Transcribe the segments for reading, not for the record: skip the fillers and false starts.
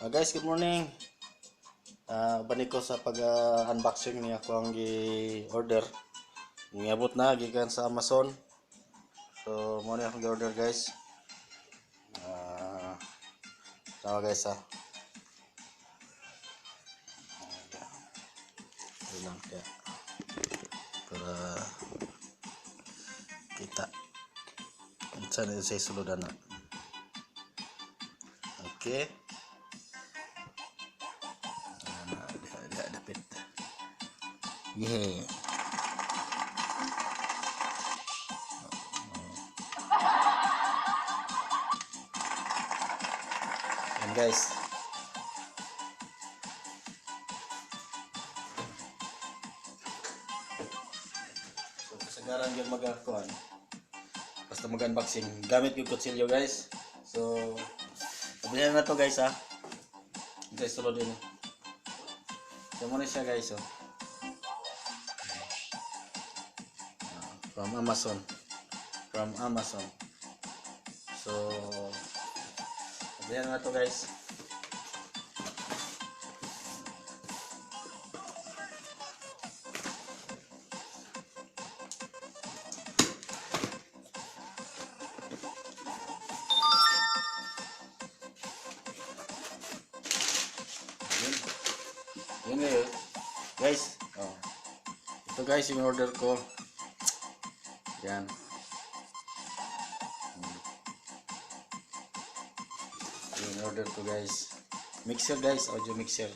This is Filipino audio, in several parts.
Guys, good morning. Balik ko sa pag-unboxing ni ako ang gi-order. Niabot na gikan sa Amazon. So, mo ni akong gi-order guys. Tama guys ha. Ito lang kaya. Para kita. Saan ito sa suludan na. Okay. Dapit. Yeah. Yan guys. So kasagaran yung mag-akuan. Basta mag-unboxing. Gamit yung kutsilyo guys. So pabilihan na to guys ha. Guys tulad din. So muna siya guys oh. From Amazon. So pabilihan na to guys. Yun ngayon guys, oh. Ito guys yung order ko. Yan. Yung order ko guys. Mixer guys, audio mixer.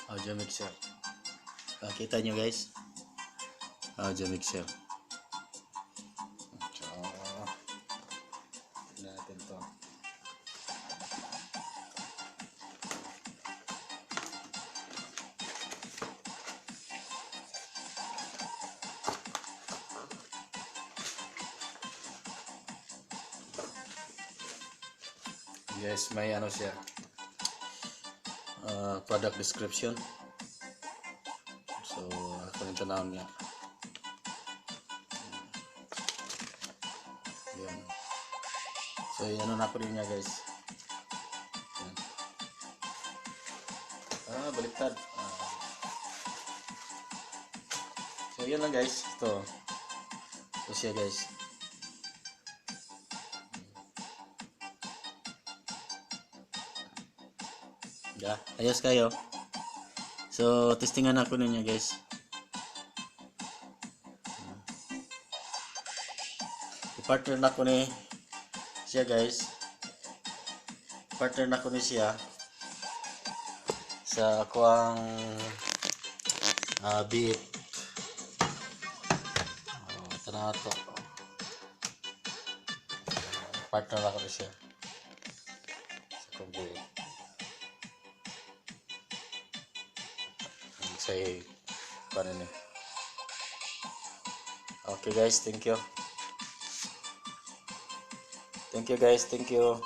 Audio mixer. Kita nyo guys. Audio mixer. So, natin to. Yes, may ano siya. Product description. So, ako rin tanawin niya. Yan. So, ano na ko rin niya guys. Yan. Baliktad. So, yan lang guys. Ito siya guys. Yeah, ayos kayo. So, testingan ako ninyo guys. I-partner na ko ni siya guys. Partner na ko ni siya sa ako ang beef. Ito na ito. Partner na ko ni siya sa akong beef. Say paano ni. Okay guys, thank you guys, thank you.